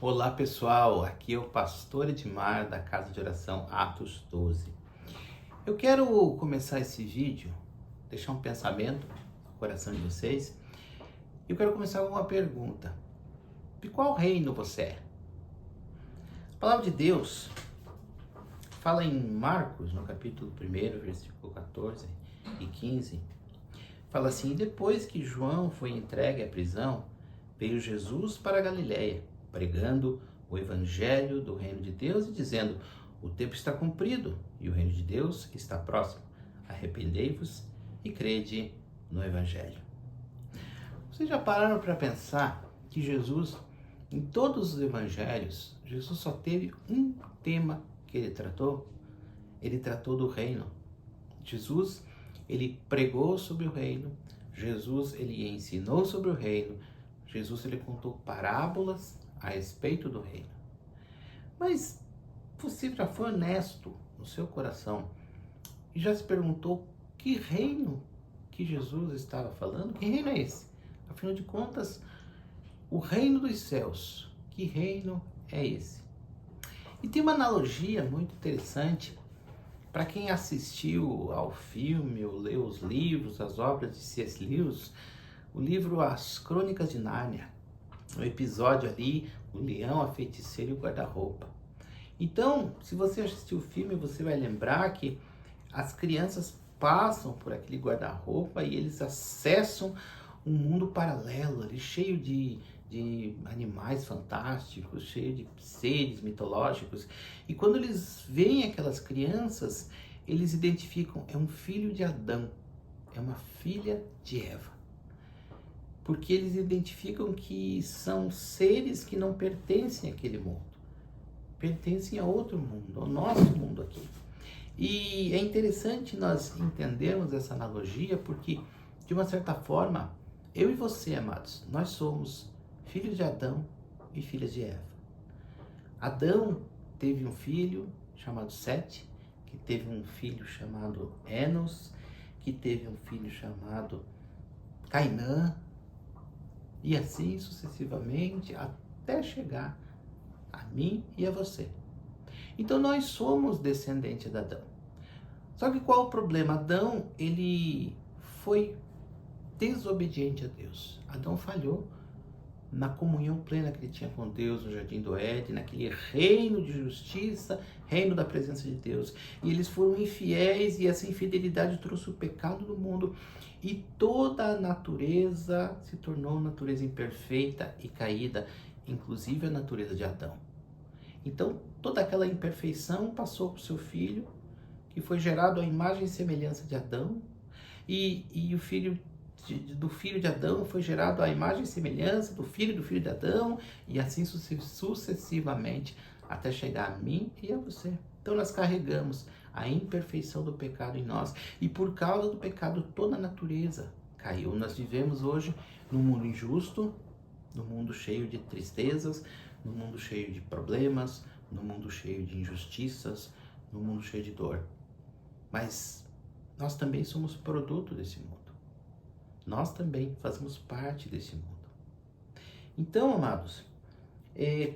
Olá pessoal, aqui é o pastor Edmar da Casa de Oração Atos 12. Eu quero começar esse vídeo, deixar um pensamento no coração de vocês. Eu quero começar com uma pergunta: de qual reino você é? A palavra de Deus fala em Marcos, no capítulo 1, versículo 14 e 15. Fala assim: depois que João foi entregue à prisão, veio Jesus para a Galiléia, pregando o evangelho do reino de Deus e dizendo: o tempo está cumprido e o reino de Deus está próximo. Arrependei-vos e crede no evangelho. Vocês já pararam para pensar que Jesus, em todos os evangelhos, Jesus só teve um tema que ele tratou? Ele tratou do reino. Jesus, ele pregou sobre o reino. Jesus, ele ensinou sobre o reino. Jesus, ele contou parábolas a respeito do reino. Mas você já foi honesto no seu coração e já se perguntou que reino que Jesus estava falando? Que reino é esse? Afinal de contas, o reino dos céus, que reino é esse? E tem uma analogia muito interessante para quem assistiu ao filme ou leu os livros, as obras de C.S. Lewis, o livro As Crônicas de Nárnia, o episódio ali, o leão, a feiticeira e o guarda-roupa. Então, se você assistiu o filme, você vai lembrar que as crianças passam por aquele guarda-roupa e eles acessam um mundo paralelo ali, cheio de animais fantásticos, cheio de seres mitológicos. E quando eles veem aquelas crianças, eles identificam, é um filho de Adão, é uma filha de Eva. Porque eles identificam que são seres que não pertencem àquele mundo, pertencem a outro mundo, ao nosso mundo aqui. E é interessante nós entendermos essa analogia, porque, de uma certa forma, eu e você, amados, nós somos filhos de Adão e filhas de Eva. Adão teve um filho chamado Sete, que teve um filho chamado Enos, que teve um filho chamado Cainã, e assim sucessivamente, até chegar a mim e a você. Então nós somos descendentes de Adão. Só que qual o problema? Adão, ele foi desobediente a Deus. Adão falhou na comunhão plena que ele tinha com Deus no Jardim do Éden, naquele reino de justiça, reino da presença de Deus. E eles foram infiéis e essa infidelidade trouxe o pecado no mundo. E toda a natureza se tornou natureza imperfeita e caída, inclusive a natureza de Adão. Então, toda aquela imperfeição passou para o seu filho, que foi gerado à imagem e semelhança de Adão, e o filho do filho de Adão foi gerado à imagem e semelhança do filho de Adão, e assim sucessivamente, até chegar a mim e a você. Então nós carregamos a imperfeição do pecado em nós, e por causa do pecado toda a natureza caiu. Nós vivemos hoje num mundo injusto, num mundo cheio de tristezas, num mundo cheio de problemas, num mundo cheio de injustiças, num mundo cheio de dor. Mas nós também somos produto desse mundo. Nós também fazemos parte desse mundo. Então, amados,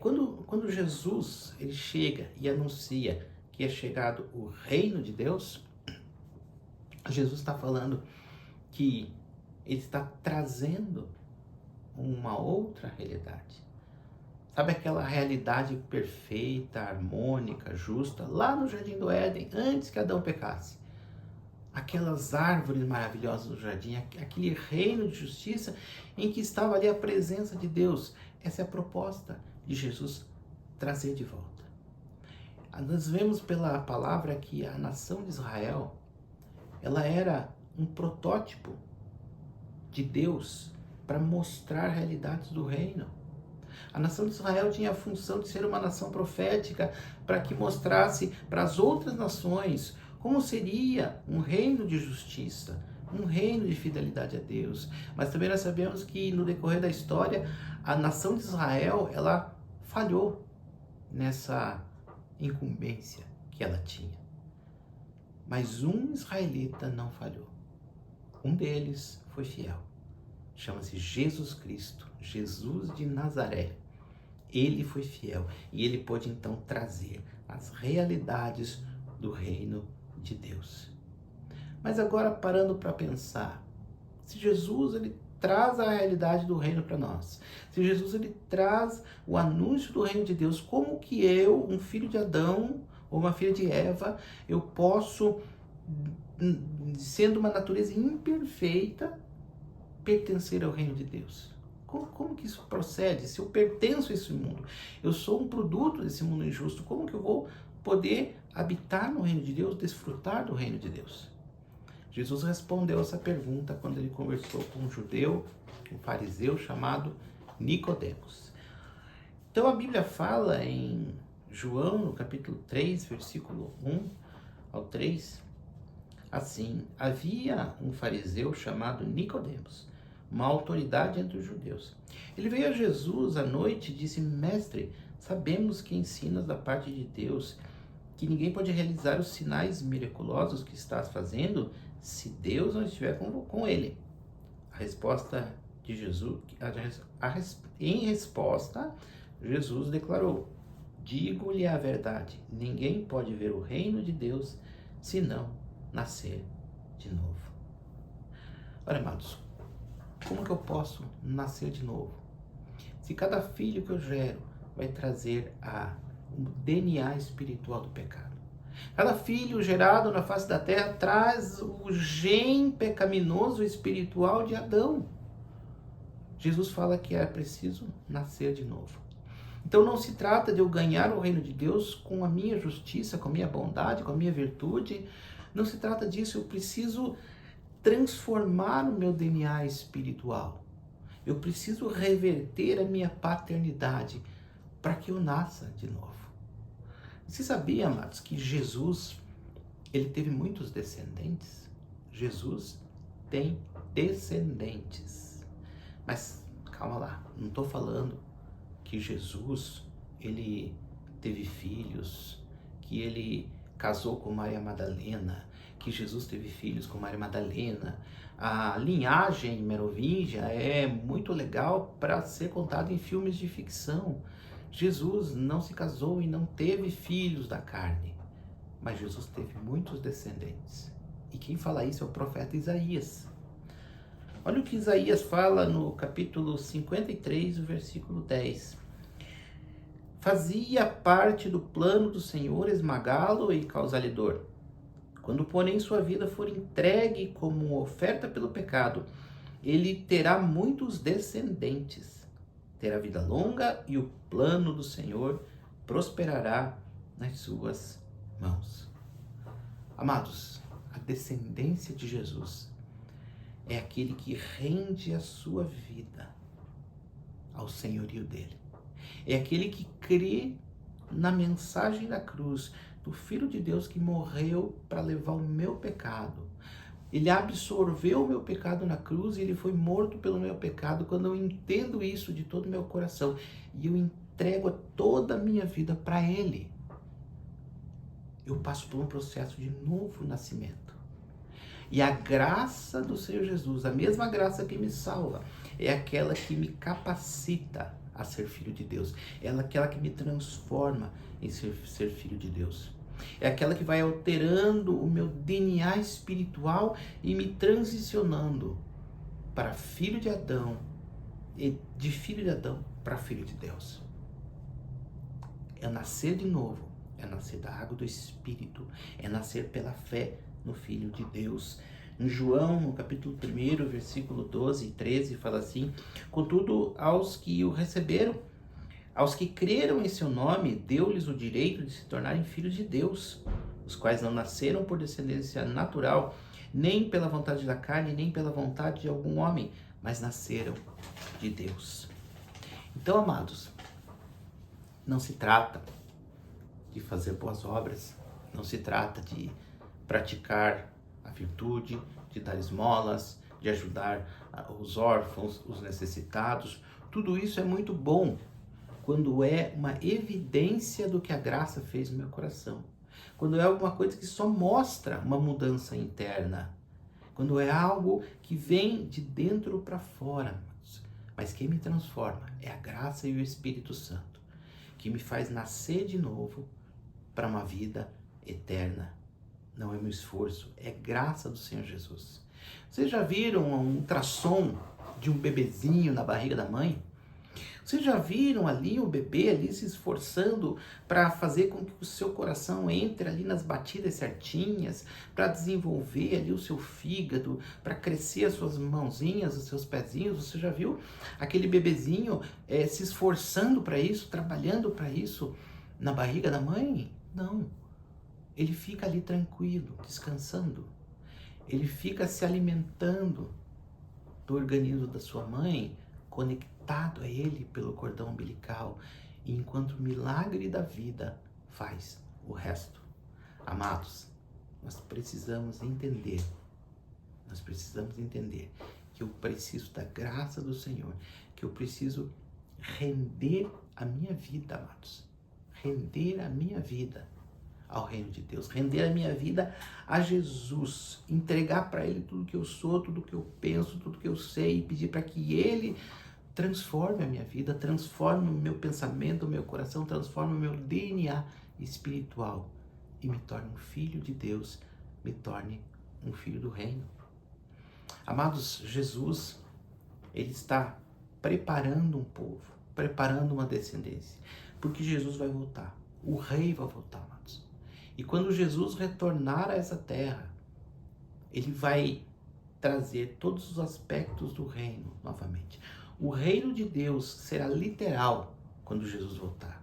quando Jesus ele chega e anuncia que é chegado o reino de Deus, Jesus está falando que ele está trazendo uma outra realidade. Sabe aquela realidade perfeita, harmônica, justa, lá no Jardim do Éden, antes que Adão pecasse? Aquelas árvores maravilhosas do jardim, aquele reino de justiça em que estava ali a presença de Deus. Essa é a proposta de Jesus trazer de volta. Nós vemos pela palavra que a nação de Israel, ela era um protótipo de Deus para mostrar realidades do reino. A nação de Israel tinha a função de ser uma nação profética para que mostrasse para as outras nações como seria um reino de justiça, um reino de fidelidade a Deus. Mas também nós sabemos que no decorrer da história, a nação de Israel, ela falhou nessa incumbência que ela tinha. Mas um israelita não falhou. Um deles foi fiel. Chama-se Jesus Cristo, Jesus de Nazaré. Ele foi fiel e ele pôde então trazer as realidades do reino de Deus. Mas agora parando para pensar, se Jesus ele traz a realidade do reino para nós, se Jesus ele traz o anúncio do reino de Deus, como que eu, um filho de Adão ou uma filha de Eva, eu posso, sendo uma natureza imperfeita, pertencer ao reino de Deus? Como que isso procede? Se eu pertenço a esse mundo, eu sou um produto desse mundo injusto, como que eu vou poder habitar no reino de Deus, desfrutar do reino de Deus? Jesus respondeu essa pergunta quando ele conversou com um judeu, um fariseu chamado Nicodemos. Então a Bíblia fala em João, no capítulo 3, versículo 1 ao 3, assim: havia um fariseu chamado Nicodemos, uma autoridade entre os judeus. Ele veio a Jesus à noite e disse: Mestre, sabemos que ensinas da parte de Deus, que ninguém pode realizar os sinais miraculosos que estás fazendo se Deus não estiver com ele. A resposta de Jesus, em resposta, Jesus declarou: digo-lhe a verdade, ninguém pode ver o reino de Deus se não nascer de novo. Olha, amados, como que eu posso nascer de novo? Se cada filho que eu gero vai trazer o DNA espiritual do pecado. Cada filho gerado na face da terra traz o gene pecaminoso espiritual de Adão. Jesus fala que é preciso nascer de novo. Então não se trata de eu ganhar o reino de Deus com a minha justiça, com a minha bondade, com a minha virtude. Não se trata disso. Eu preciso transformar o meu DNA espiritual. Eu preciso reverter a minha paternidade para que eu nasça de novo. Você sabia, amados, que Jesus, ele teve muitos descendentes? Jesus tem descendentes. Mas calma lá, não estou falando que Jesus, ele teve filhos, que ele casou com Maria Madalena, que Jesus teve filhos com Maria Madalena. A linhagem merovíngia é muito legal para ser contada em filmes de ficção. Jesus não se casou e não teve filhos da carne, mas Jesus teve muitos descendentes. E quem fala isso é o profeta Isaías. Olha o que Isaías fala no capítulo 53, o versículo 10. Fazia parte do plano do Senhor esmagá-lo e causar-lhe dor. Quando, porém, sua vida for entregue como oferta pelo pecado, ele terá muitos descendentes. Terá vida longa e o plano do Senhor prosperará nas suas mãos. Amados, a descendência de Jesus é aquele que rende a sua vida ao senhorio dele. É aquele que crê na mensagem da cruz, do Filho de Deus que morreu para levar o meu pecado. Ele absorveu o meu pecado na cruz e ele foi morto pelo meu pecado. Quando eu entendo isso de todo o meu coração e eu entrego toda a minha vida para ele, eu passo por um processo de novo nascimento. E a graça do Senhor Jesus, a mesma graça que me salva, é aquela que me capacita a ser filho de Deus. É aquela que me transforma em ser filho de Deus. É aquela que vai alterando o meu DNA espiritual e me transicionando para filho de Adão, e de filho de Adão para filho de Deus. É nascer de novo, é nascer da água do Espírito, é nascer pela fé no Filho de Deus. Em João, no capítulo 1, versículo 12 e 13, fala assim: contudo, aos que o receberam, aos que creram em seu nome, deu-lhes o direito de se tornarem filhos de Deus, os quais não nasceram por descendência natural, nem pela vontade da carne, nem pela vontade de algum homem, mas nasceram de Deus. Então, amados, não se trata de fazer boas obras, não se trata de praticar a virtude, de dar esmolas, de ajudar os órfãos, os necessitados. Tudo isso é muito bom quando é uma evidência do que a graça fez no meu coração. Quando é alguma coisa que só mostra uma mudança interna. Quando é algo que vem de dentro para fora. Mas quem me transforma é a graça e o Espírito Santo. que me faz nascer de novo para uma vida eterna. Não é meu esforço, é graça do Senhor Jesus. Vocês já viram um ultrassom de um bebezinho na barriga da mãe? Vocês já viram ali o bebê ali se esforçando para fazer com que o seu coração entre ali nas batidas certinhas, para desenvolver ali o seu fígado, para crescer as suas mãozinhas, os seus pezinhos? Você já viu aquele bebezinho se esforçando para isso, trabalhando para isso na barriga da mãe? Não. Ele fica ali tranquilo, descansando. Ele fica se alimentando do organismo da sua mãe, conectado a ele pelo cordão umbilical, e enquanto o milagre da vida faz o resto. Amados, nós precisamos entender que eu preciso da graça do Senhor, que eu preciso render a minha vida, amados, render a minha vida ao reino de Deus, render a minha vida a Jesus, entregar para Ele tudo que eu sou, tudo que eu penso, tudo que eu sei, e pedir para que Ele transforme a minha vida, transforme o meu pensamento, o meu coração, transforme o meu DNA espiritual e me torne um filho de Deus, me torne um filho do reino. Amados, Jesus, Ele está preparando um povo, preparando uma descendência, porque Jesus vai voltar, o Rei vai voltar, amados. E quando Jesus retornar a essa terra, Ele vai trazer todos os aspectos do reino novamente. O reino de Deus será literal quando Jesus voltar.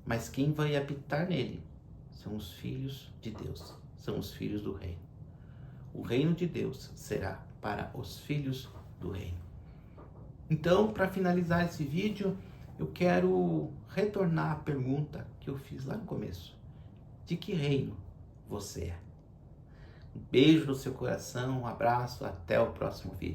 Mas quem vai habitar nele são os filhos de Deus, são os filhos do reino. O reino de Deus será para os filhos do reino. Então, para finalizar esse vídeo, eu quero retornar à pergunta que eu fiz lá no começo. De que reino você é? Um beijo no seu coração, um abraço, até o próximo vídeo.